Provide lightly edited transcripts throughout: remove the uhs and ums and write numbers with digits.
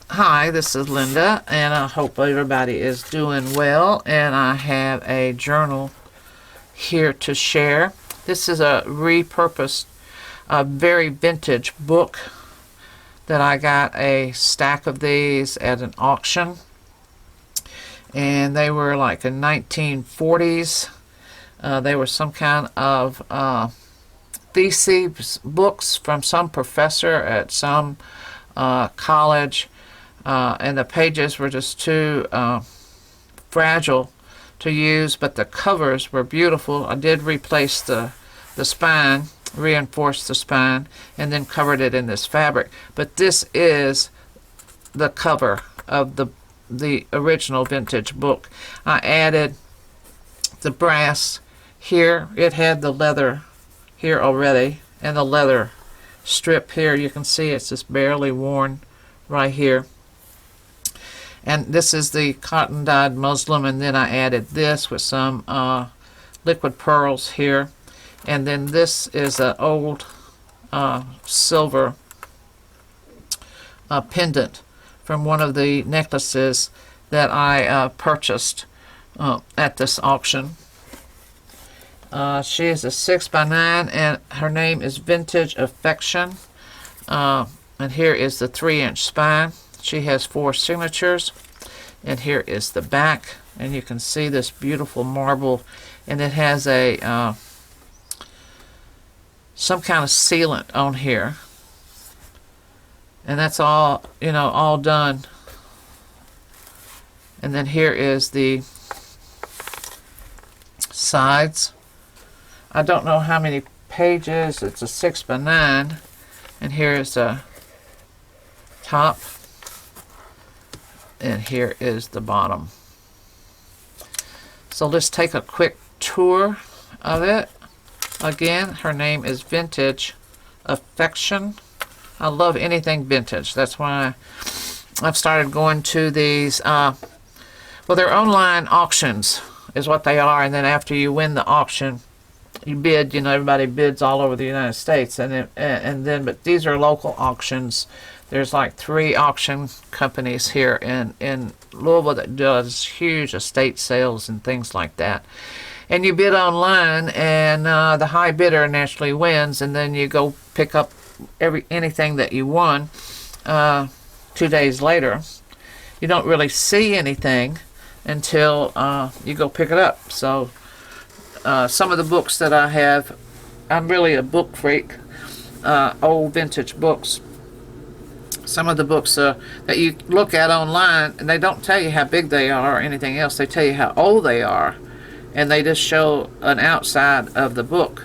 Hi, this is Linda, and I hope everybody is doing well, and I have a journal here to share. This is a repurposed, very vintage book that I got a stack of these at an auction, and they were like in 1940s. They were some kind of thesis books from some professor at some college. And the pages were just too fragile to use, but the covers were beautiful. I did replace the spine, reinforced the spine, and then covered it in this fabric. But this is the cover of the original vintage book. I added the brass here. It had the leather here already, and the leather strip here. You can see it's just barely worn right here. And this is the cotton dyed muslin, and then I added this with some liquid pearls here. And then this is an old silver pendant from one of the necklaces that I purchased at this auction. She is a 6x9, and her name is Vintage Affection. And here is the 3-inch spine. She has 4 signatures, and here is the back, and you can see this beautiful marble, and it has a some kind of sealant on here, and that's all, you know, all done. And then here is the sides. I don't know how many pages. It's a 6x9, and here is the top. And here is the bottom. So let's take a quick tour of it. Again, her name is Vintage Affection. I love anything vintage. That's why I've started going to these, well, they're online auctions is what they are. And then after you win the auction, you bid, you know, everybody bids all over the United States. And then, but these are local auctions. There's like 3 auction companies here in Louisville that does huge estate sales and things like that. And you bid online, and the high bidder naturally wins, and then you go pick up anything that you won 2 days later. You don't really see anything until you go pick it up. So some of the books that I have, I'm really a book freak, old vintage books. Some of the books that you look at online, and they don't tell you how big they are or anything else. They tell you how old they are, and they just show an outside of the book,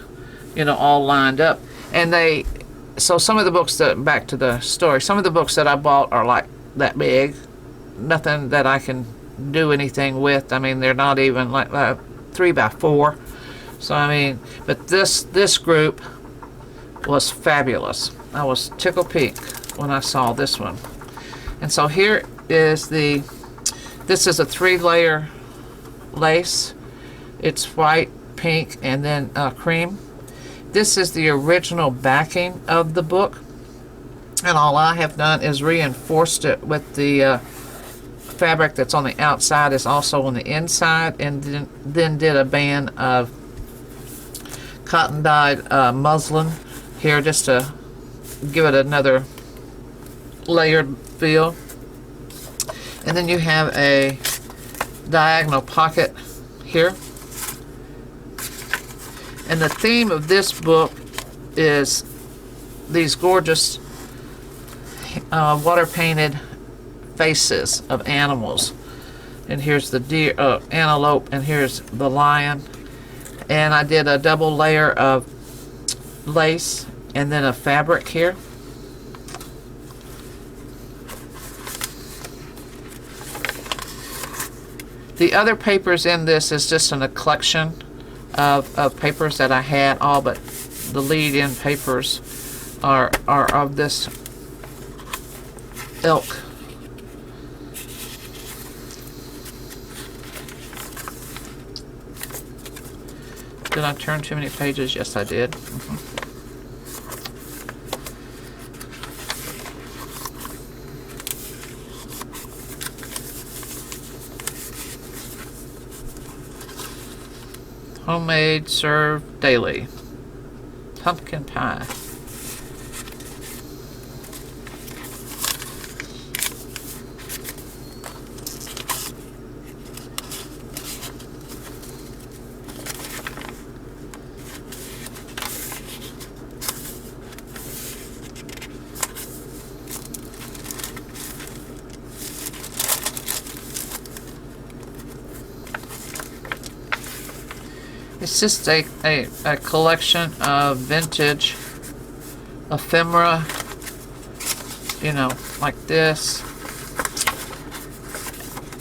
you know, all lined up. And so some of the books that, back to the story, some of the books that I bought are like that big, nothing that I can do anything with. I mean, they're not even like 3x4. So I mean, but this group was fabulous. I was tickled pink when I saw this one. And so here is this is a 3-layer lace. It's white, pink, and then cream. This is the original backing of the book, and all I have done is reinforced it with the fabric that's on the outside is also on the inside, and then did a band of cotton dyed muslin here just to give it another layered feel. And then you have a diagonal pocket here. And the theme of this book is these gorgeous water painted faces of animals. And here's the deer, antelope, and here's the lion. And I did a double layer of lace and then a fabric here. The other papers in this is just a collection of papers that I had, all but the lead-in papers are of this ilk. Did I turn too many pages? Yes, I did. Homemade, served daily. Pumpkin pie. It's just a collection of vintage ephemera, you know, like this,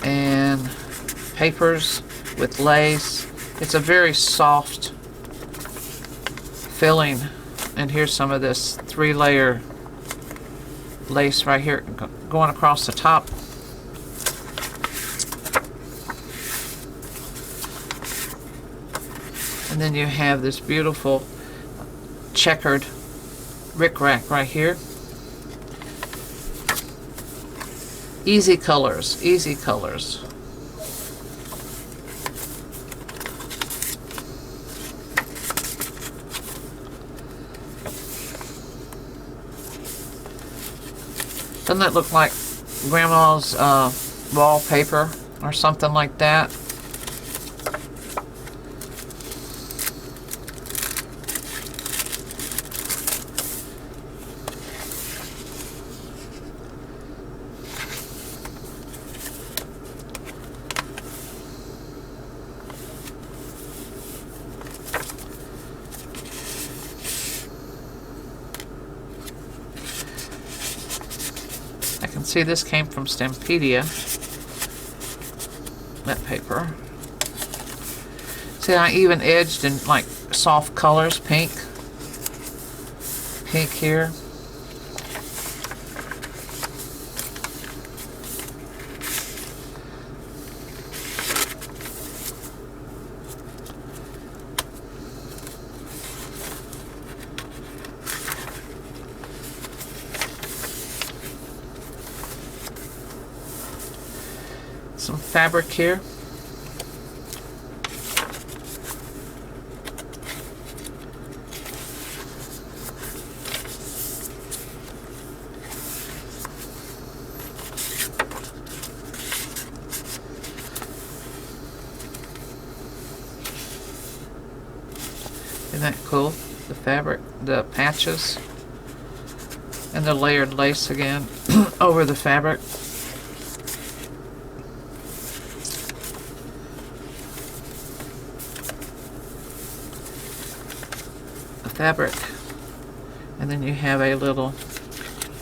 and papers with lace. It's a very soft filling, and here's some of this 3-layer lace right here going across the top. And then you have this beautiful checkered rickrack right here. Easy colors, easy colors. Doesn't that look like Grandma's wallpaper or something like that? I can see this came from Stampedia, that paper. See, I even edged in like soft colors, pink here. Some fabric here. Isn't that cool? The fabric, the patches, and the layered lace again over the fabric. Fabric, and then you have a little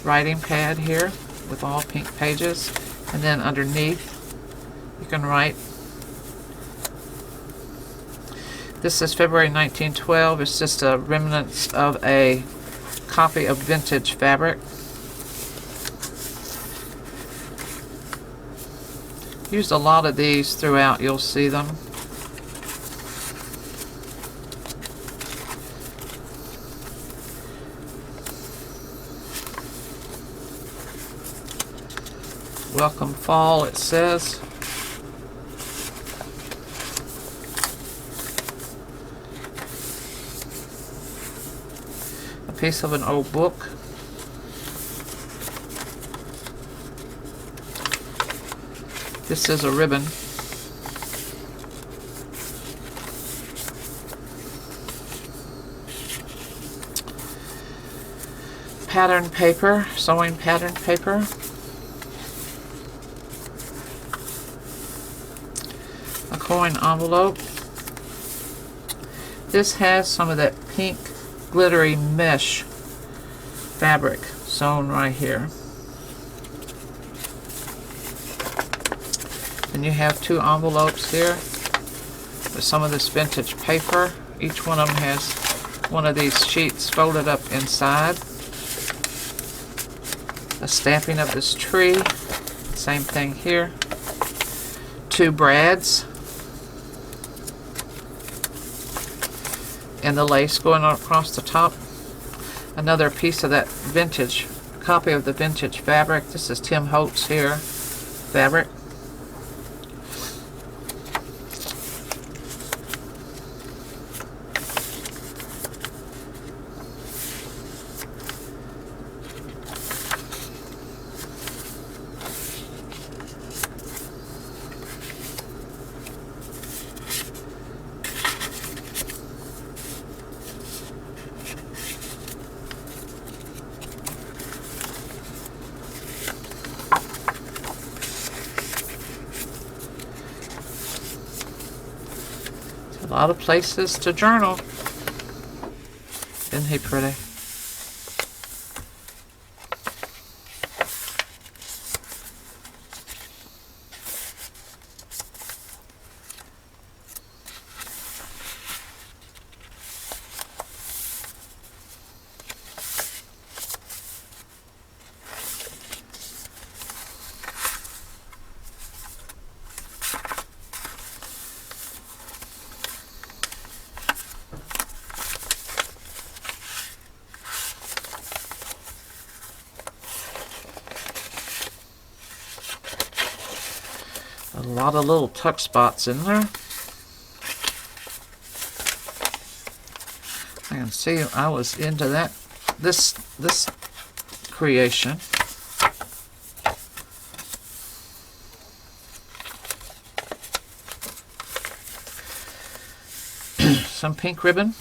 writing pad here with all pink pages, and then underneath you can write. This is February 1912. It's just a remnants of a copy of vintage fabric. Used a lot of these throughout, you'll see them. Welcome fall, it says. A piece of an old book. This is a ribbon. Pattern paper, sewing pattern paper. A coin envelope. This has some of that pink glittery mesh fabric sewn right here. And you have 2 envelopes here with some of this vintage paper. Each one of them has one of these sheets folded up inside. A stamping of this tree. Same thing here. 2 brads. And the lace going across the top. Another piece of that vintage, copy of the vintage fabric. This is Tim Holtz here, fabric. lot of places to journal. Isn't he pretty? A lot of little tuck spots in there. I can see I was into that this creation. Some pink ribbon.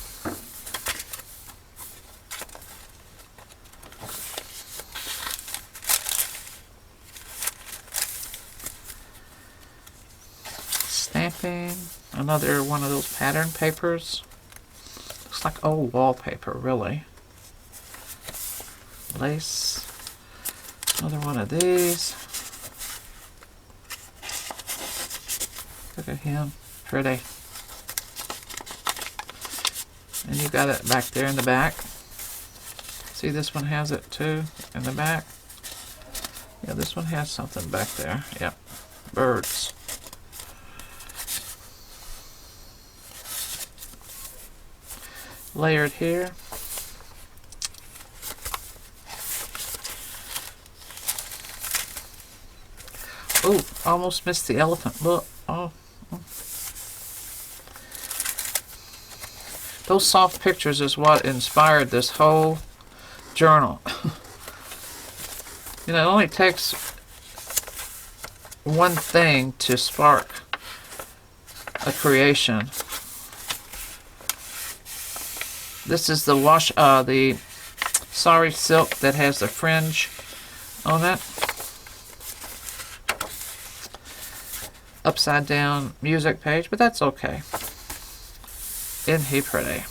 Stamping, another one of those pattern papers. Looks like old wallpaper, really. Lace, another one of these. Look at him, pretty. And you got it back there in the back. See, this one has it too in the back. Yeah, this one has something back there. Yep, birds. Layered here. Oh, almost missed the elephant. Look. Oh. Those soft pictures is what inspired this whole journal. You know, it only takes one thing to spark a creation. This is the the sari silk that has the fringe on it. Upside down music page, but that's okay. Isn't he pretty?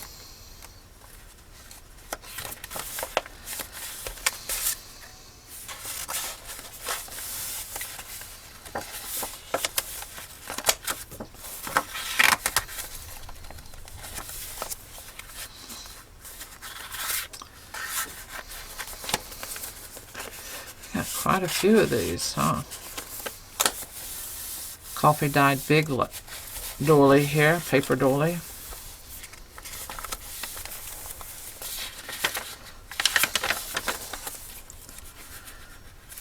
Got quite a few of these, huh? Coffee dyed big doily here, paper doily.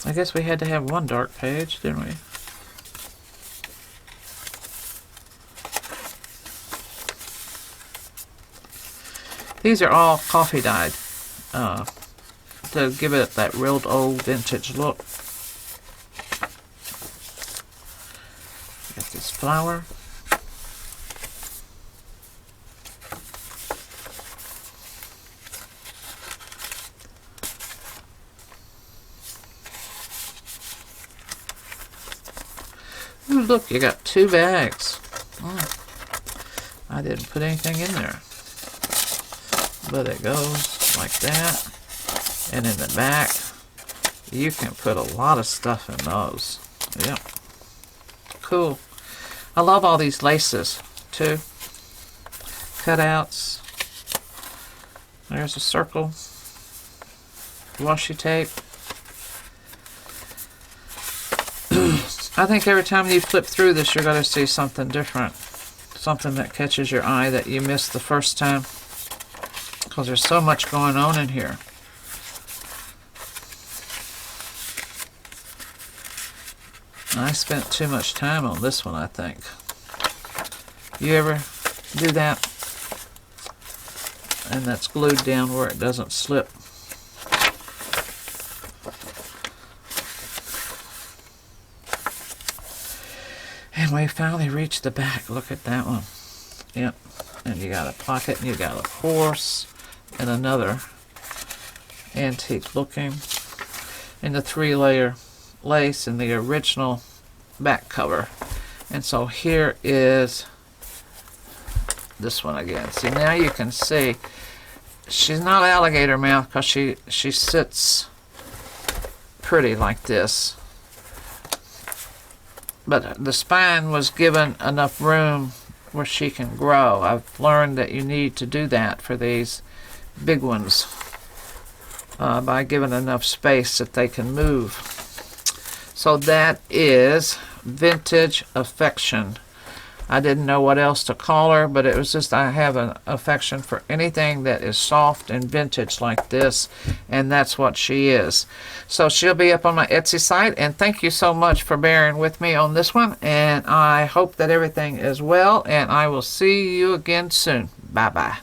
I guess we had to have one dark page, didn't we? These are all coffee dyed to give it that real old vintage look. Got this flower. Ooh, look, you got 2 bags. I didn't put anything in there. But it goes like that. And in the back, you can put a lot of stuff in those. Yep. Cool. I love all these laces, too. Cutouts. There's a circle. Washi tape. I think every time you flip through this, you're going to see something different. Something that catches your eye that you missed the first time. Because there's so much going on in here. I spent too much time on this one, I think. You ever do that? And that's glued down where it doesn't slip. And we finally reached the back. Look at that one. Yep. And you got a pocket, and you got a horse, and another antique looking. And the 3-layer lace in the original back cover. And so here is this one again. See, now you can see she's not alligator mouth because she sits pretty like this. But the spine was given enough room where she can grow. I've learned that you need to do that for these big ones by giving enough space that they can move. So that is Vintage Affection. I didn't know what else to call her, but it was just I have an affection for anything that is soft and vintage like this, and that's what she is. So she'll be up on my Etsy site, and thank you so much for bearing with me on this one, and I hope that everything is well, and I will see you again soon. Bye-bye.